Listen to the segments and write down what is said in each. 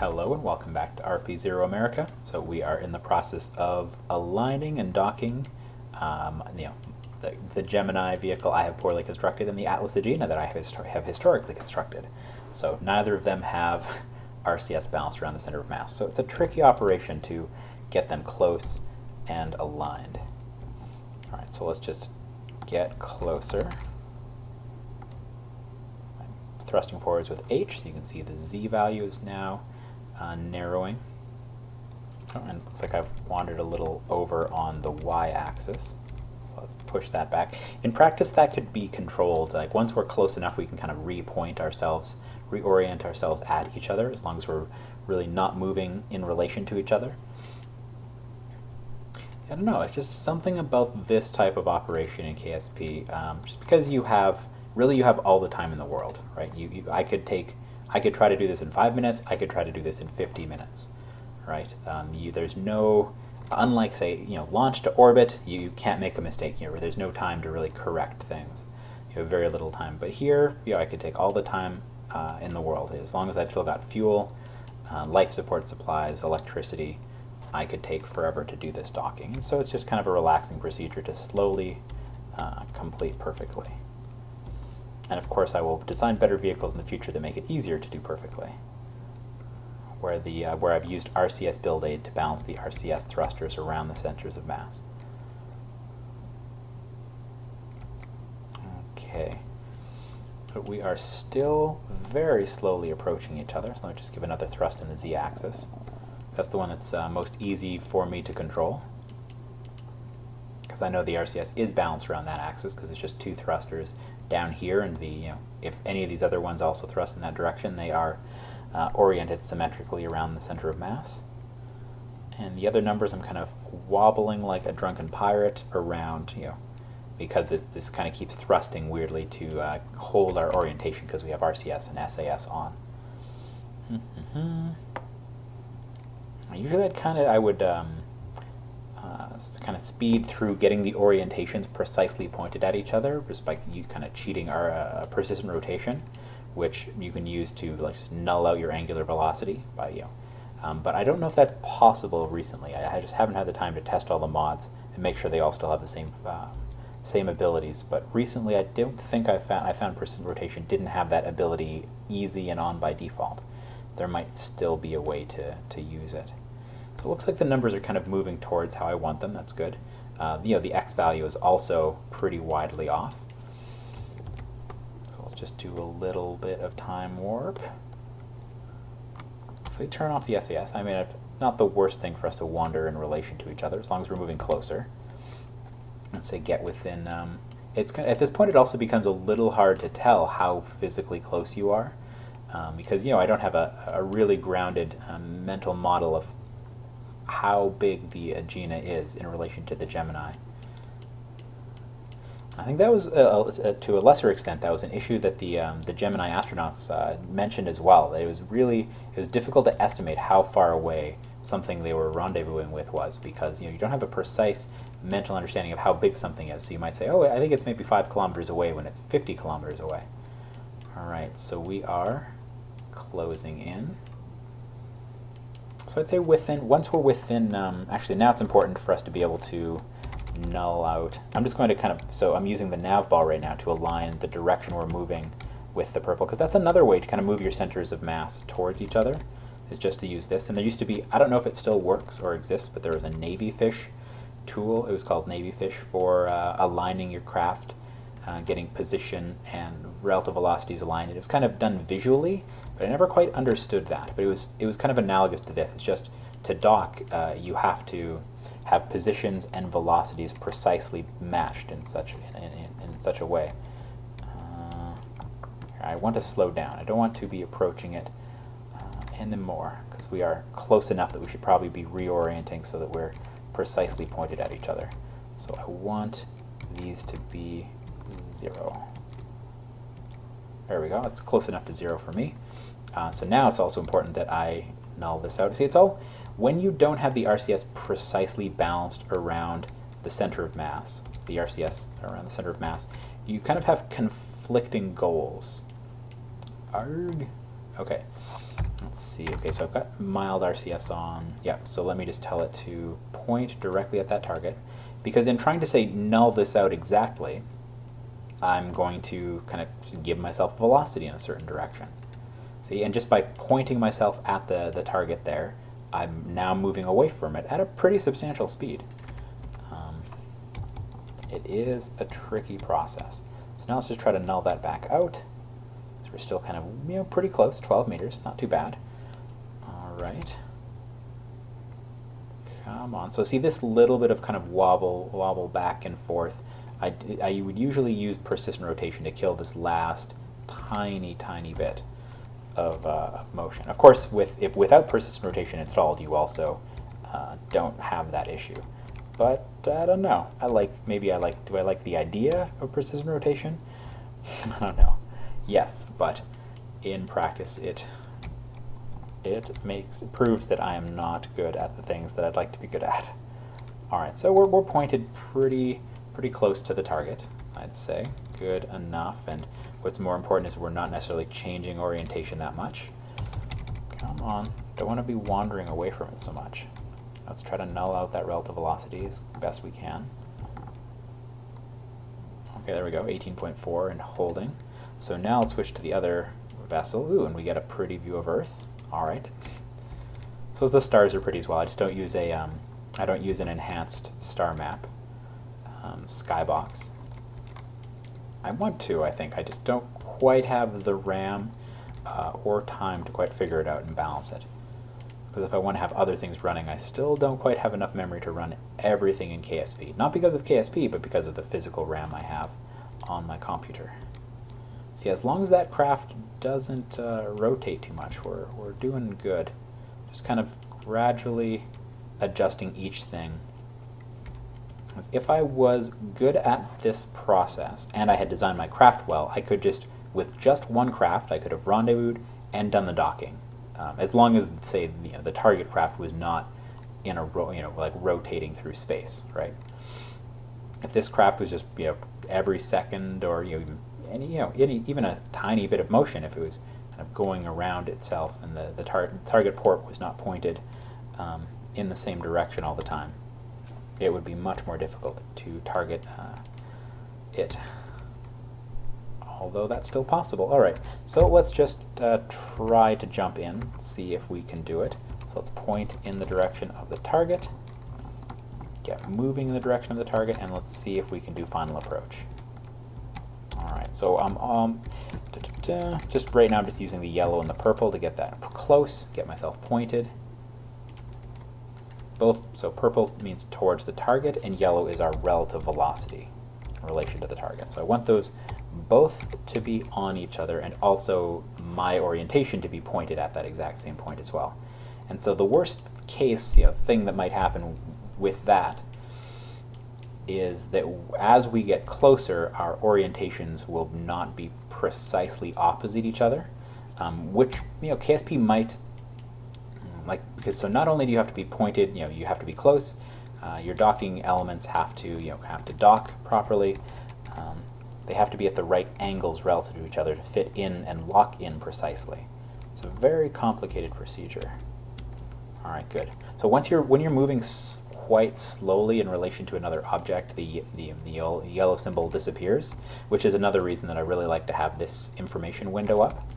Hello and welcome back to RP-0 America. So we are in the process of aligning and docking the Gemini vehicle I have poorly constructed and the Atlas Agena that I have historically constructed. So neither of them have RCS balanced around the center of mass. So it's a tricky operation to get them close and aligned. All right, so let's just get closer. I'm thrusting forwards with H, so you can see the Z value is now narrowing. Oh, and it looks like I've wandered a little over on the y-axis. So let's push that back. In practice, that could be controlled. Like once we're close enough, we can kind of reorient ourselves at each other, as long as we're really not moving in relation to each other. I don't know, it's just something about this type of operation in KSP, just because you have all the time in the world, right? I could try to do this in 5 minutes, I could try to do this in 50 minutes, right? There's no, unlike say, launch to orbit, you can't make a mistake here, where there's no time to really correct things. You have very little time. But here, I could take all the time in the world. As long as I've still got fuel, life support supplies, electricity, I could take forever to do this docking. And so it's just kind of a relaxing procedure to slowly complete perfectly. And of course, I will design better vehicles in the future that make it easier to do perfectly, where I've used RCS build aid to balance the RCS thrusters around the centers of mass. Okay, so we are still very slowly approaching each other, so let me just give another thrust in the z-axis. That's the one that's most easy for me to control, because I know the RCS is balanced around that axis, because it's just two thrusters down here, and if any of these other ones also thrust in that direction, they are oriented symmetrically around the center of mass. And the other numbers I'm kind of wobbling like a drunken pirate around, because this kind of keeps thrusting weirdly to hold our orientation, because we have RCS and SAS on. Usually I would kind of speed through getting the orientations precisely pointed at each other, just by you kind of cheating our persistent rotation, which you can use to just null out your angular velocity by but I don't know if that's possible recently. I just haven't had the time to test all the mods and make sure they all still have the same abilities. But recently, I don't think I found persistent rotation didn't have that ability easy and on by default. There might still be a way to use it. So it looks like the numbers are kind of moving towards how I want them. That's good. The X value is also pretty widely off. So let's just do a little bit of time warp. So we turn off the SAS. I mean, not the worst thing for us to wander in relation to each other, as long as we're moving closer. Let's say get within. At this point, it also becomes a little hard to tell how physically close you are, because I don't have a really grounded mental model of how big the Agena is in relation to the Gemini. I think that was, to a lesser extent, that was an issue that the Gemini astronauts mentioned as well. It was difficult to estimate how far away something they were rendezvousing with was, because you don't have a precise mental understanding of how big something is. So you might say, oh, I think it's maybe 5 kilometers away, when it's 50 kilometers away. All right, so we are closing in. So I'd say once we're within, actually now it's important for us to be able to null out. I'm just going to so I'm using the nav ball right now to align the direction we're moving with the purple, because that's another way to kind of move your centers of mass towards each other, is just to use this. And there used to be, I don't know if it still works or exists, but there was a Navyfish tool. It was called Navyfish for aligning your craft, getting position and relative velocities aligned. It was kind of done visually, but I never quite understood that. But it was kind of analogous to this. It's just to dock, you have to have positions and velocities precisely matched in such a way. I want to slow down. I don't want to be approaching it anymore, because we are close enough that we should probably be reorienting so that we're precisely pointed at each other. So I want these to be 0. There we go. It's close enough to 0 for me. So now it's also important that I null this out. See, when you don't have the RCS precisely balanced around the center of mass, the RCS around the center of mass, you kind of have conflicting goals. Arg. Okay. let's see. Okay, so I've got mild RCS on. Yeah, so let me just tell it to point directly at that target. Because in trying to say null this out exactly, I'm going to kind of just give myself velocity in a certain direction. See, and just by pointing myself at the target there, I'm now moving away from it at a pretty substantial speed. It is a tricky process. So now let's just try to null that back out. So we're still kind of, pretty close, 12 meters, not too bad. All right. Come on. So see this little bit of kind of wobble back and forth. I would usually use persistent rotation to kill this last tiny bit of motion. Of course, without persistent rotation installed, you also don't have that issue. But I don't know. Do I like the idea of persistent rotation? I don't know. Yes, but in practice, it proves that I am not good at the things that I'd like to be good at. All right, so we're pointed pretty close to the target, I'd say. Good enough, and what's more important is we're not necessarily changing orientation that much. Come on, don't want to be wandering away from it so much. Let's try to null out that relative velocity as best we can. Okay, there we go, 18.4 and holding. So now let's switch to the other vessel. Ooh, and we get a pretty view of Earth. All right. So the stars are pretty as well. I just don't use I don't use an enhanced star map, skybox. I want to, I think. I just don't quite have the RAM or time to quite figure it out and balance it. Because if I want to have other things running, I still don't quite have enough memory to run everything in KSP. Not because of KSP, but because of the physical RAM I have on my computer. See, as long as that craft doesn't rotate too much, we're doing good. Just kind of gradually adjusting each thing. If I was good at this process, and I had designed my craft well, I could just, with just one craft, I could have rendezvoused and done the docking. As long as, say, the target craft was not in a like rotating through space, right? If this craft was just every second, or even a tiny bit of motion, if it was kind of going around itself and the target port was not pointed in the same direction all the time, it would be much more difficult to target it. Although that's still possible. All right, so let's just try to jump in, see if we can do it. So let's point in the direction of the target, get moving in the direction of the target, and let's see if we can do final approach. All right, so just right now I'm just using the yellow and the purple to get that close, get myself pointed. So purple means towards the target, and yellow is our relative velocity in relation to the target. So I want those both to be on each other, and also my orientation to be pointed at that exact same point as well. And so the worst case thing that might happen with that is that as we get closer, our orientations will not be precisely opposite each other, which KSP might because so not only do you have to be pointed, you have to be close. Your docking elements have to dock properly. They have to be at the right angles relative to each other to fit in and lock in precisely. It's a very complicated procedure. All right, good. So when you're moving quite slowly in relation to another object, the yellow symbol disappears, which is another reason that I really like to have this information window up,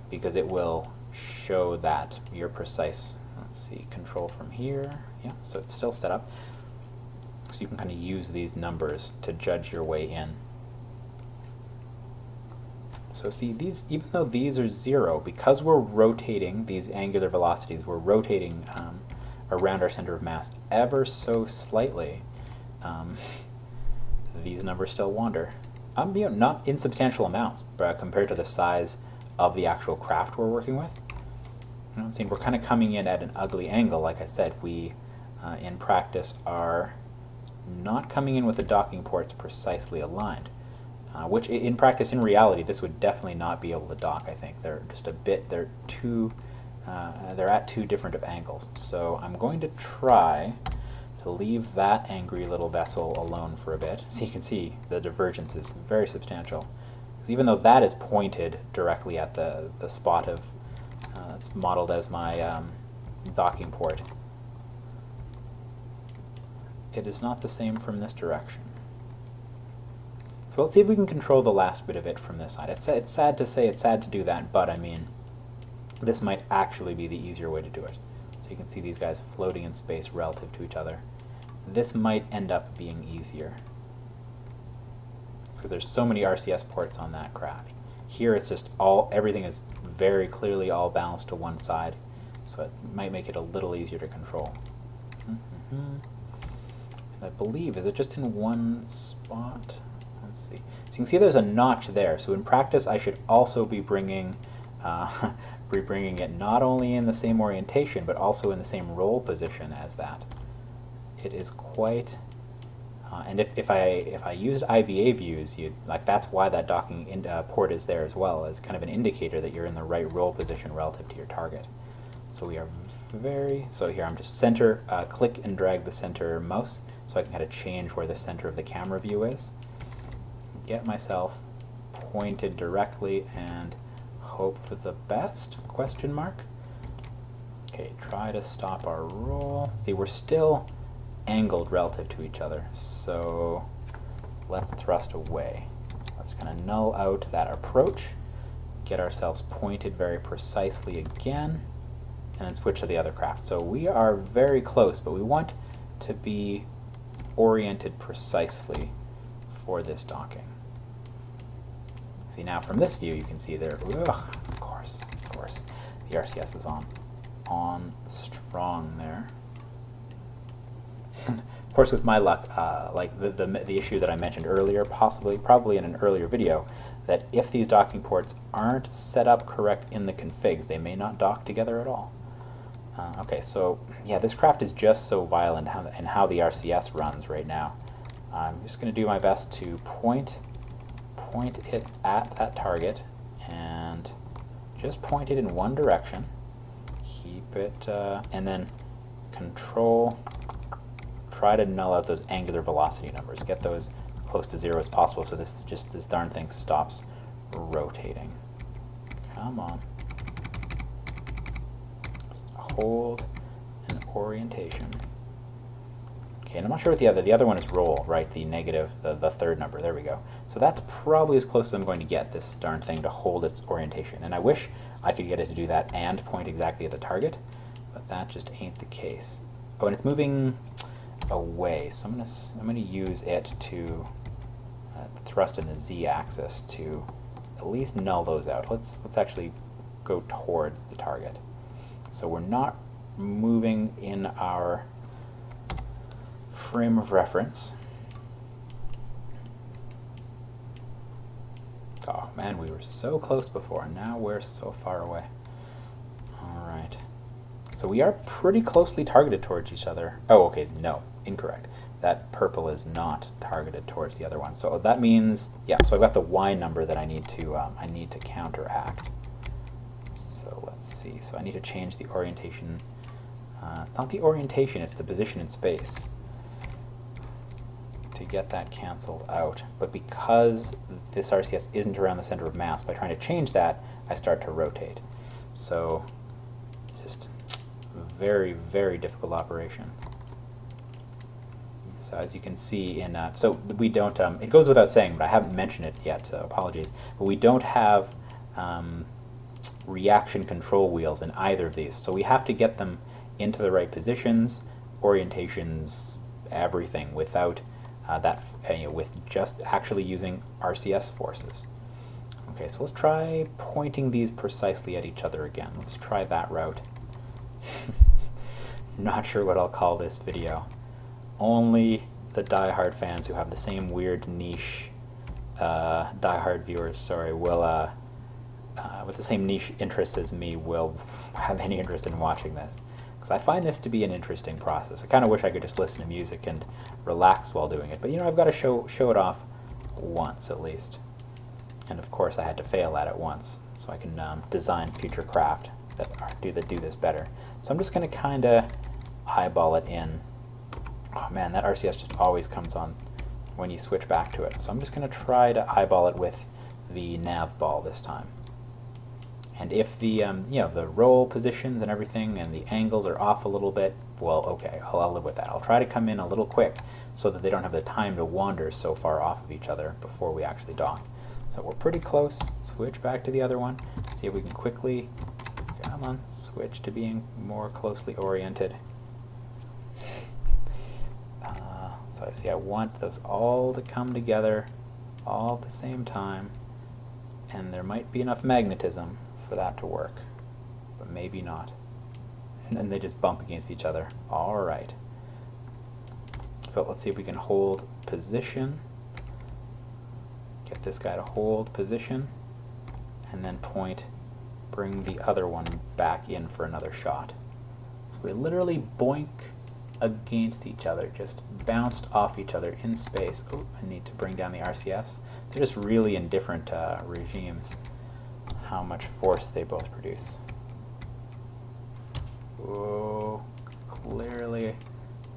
because it will show that your precise, let's see, control from here. Yeah, so it's still set up. So you can kind of use these numbers to judge your way in. So see, these, even though these are 0, because we're rotating these angular velocities, we're rotating around our center of mass ever so slightly, these numbers still wander. Not insubstantial amounts, but compared to the size of the actual craft we're working with. I'm saying we're kind of coming in at an ugly angle. Like I said, we in practice are not coming in with the docking ports precisely aligned, which in practice, in reality, this would definitely not be able to dock. I think they're just they're at too different of angles. So I'm going to try to leave that angry little vessel alone for a bit. So you can see the divergence is very substantial. Because even though that is pointed directly at the spot of That's modeled as my docking port. It is not the same from this direction. So let's see if we can control the last bit of it from this side. It's sad to say, it's sad to do that, but I mean, this might actually be the easier way to do it. So you can see these guys floating in space relative to each other. This might end up being easier, because there's so many RCS ports on that craft. Here it's just everything is very clearly all balanced to one side, so it might make it a little easier to control. And I believe, is it just in one spot? Let's see. So you can see there's a notch there. So in practice, I should also be bringing it not only in the same orientation, but also in the same roll position as that. It is quite, and if I used IVA views, that's why that docking port is there as well, as kind of an indicator that you're in the right roll position relative to your target. So we are so here I'm just click and drag the center mouse, so I can kind of change where the center of the camera view is. Get myself pointed directly and hope for the best, question mark. Okay, try to stop our roll. See, we're still angled relative to each other, so let's thrust away. Let's kind of null out that approach, get ourselves pointed very precisely again, and then switch to the other craft. So we are very close, but we want to be oriented precisely for this docking. See, now from this view you can see there, of course, the RCS is on strong there. Of course, with my luck, like the issue that I mentioned earlier, probably in an earlier video, that if these docking ports aren't set up correct in the configs, they may not dock together at all. Okay, so yeah, this craft is just so violent in how the RCS runs right now. I'm just going to do my best to point it at that target and just point it in one direction. Keep it, and then control. Try to null out those angular velocity numbers. Get those close to 0 as possible, so this darn thing stops rotating. Come on. Just hold an orientation. Okay, and I'm not sure what the other one is roll, right? The negative, the third number. There we go. So that's probably as close as I'm going to get this darn thing to hold its orientation. And I wish I could get it to do that and point exactly at the target, but that just ain't the case. Oh, and it's moving away, so I'm gonna use it to thrust in the z-axis to at least null those out. Let's actually go towards the target. So we're not moving in our frame of reference. Oh man, we were so close before, and now we're so far away. All right. So we are pretty closely targeted towards each other. Oh, okay, no, incorrect. That purple is not targeted towards the other one. So that means, yeah, so I've got the Y number that I need to counteract. So let's see, so I need to change the orientation. It's not the orientation, it's the position in space to get that canceled out. But because this RCS isn't around the center of mass, by trying to change that, I start to rotate. So just very, very difficult operation. So as you can see in, so we don't, it goes without saying, but I haven't mentioned it yet, so apologies, but we don't have reaction control wheels in either of these. So we have to get them into the right positions, orientations, everything, without with just actually using RCS forces. Okay, so let's try pointing these precisely at each other again. Let's try that route. Not sure what I'll call this video. Only the diehard fans who have the same weird niche, diehard viewers, sorry, will, with the same niche interests as me, will have any interest in watching this. Because I find this to be an interesting process. I kind of wish I could just listen to music and relax while doing it. But, you know, I've got to show it off once at least. And, of course, I had to fail at it once so I can design future craft that do this better. So I'm just going to kind of eyeball it in. Oh, man, that RCS just always comes on when you switch back to it. So I'm just going to try to eyeball it with the nav ball this time. And if the the roll positions and everything and the angles are off a little bit, well, okay, I'll live with that. I'll try to come in a little quick so that they don't have the time to wander so far off of each other before we actually dock. So we're pretty close. Switch back to the other one. See if we can quickly, come on, switch to being more closely oriented. So I see I want those all to come together all at the same time, and there might be enough magnetism for that to work, but maybe not. And then they just bump against each other. All right. So let's see if we can hold position. Get this guy to hold position, and then point, bring the other one back in for another shot. So we literally boink against each other, just bounced off each other in space. Oh, I need to bring down the RCS. They're just really in different regimes, how much force they both produce. Oh, clearly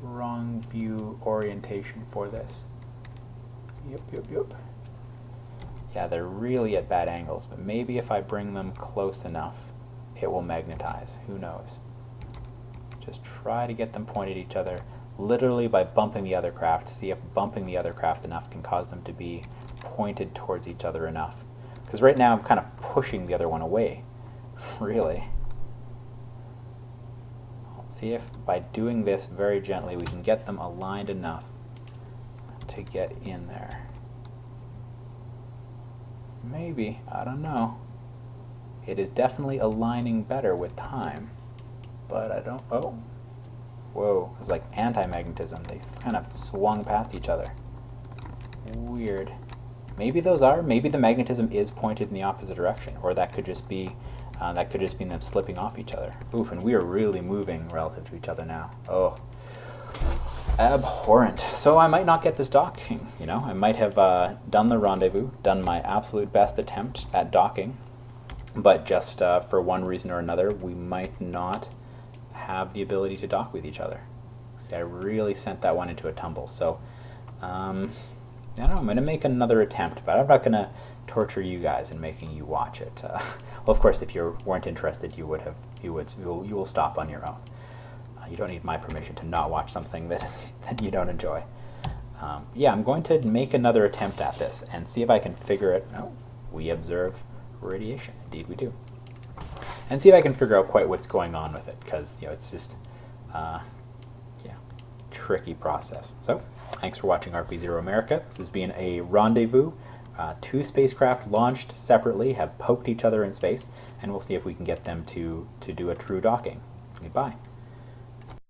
wrong view orientation for this. Yep. Yeah, they're really at bad angles, but maybe if I bring them close enough, it will magnetize. Who knows? Just try to get them pointed at each other, literally by bumping the other craft. See if bumping the other craft enough can cause them to be pointed towards each other enough. Because right now I'm kind of pushing the other one away, really. Let's see if by doing this very gently we can get them aligned enough to get in there. Maybe, I don't know. It is definitely aligning better with time. But I don't, oh, whoa, it's like anti-magnetism. They kind of swung past each other. Weird. Maybe maybe the magnetism is pointed in the opposite direction, or that could just be them slipping off each other. Oof, and we are really moving relative to each other now. Oh, abhorrent. So I might not get this docking, I might have done the rendezvous, done my absolute best attempt at docking, but just for one reason or another, we might not have the ability to dock with each other. See, I really sent that one into a tumble. So, I don't know, I'm going to make another attempt, but I'm not going to torture you guys in making you watch it. Well, of course, if you weren't interested, you will stop on your own. You don't need my permission to not watch something that you don't enjoy. Yeah, I'm going to make another attempt at this and see if I can figure it out. We observe radiation. Indeed we do. And see if I can figure out quite what's going on with it, because it's just tricky process. So thanks for watching RP-0 America. This has been a rendezvous. Two spacecraft launched separately have poked each other in space, and we'll see if we can get them to do a true docking. Goodbye.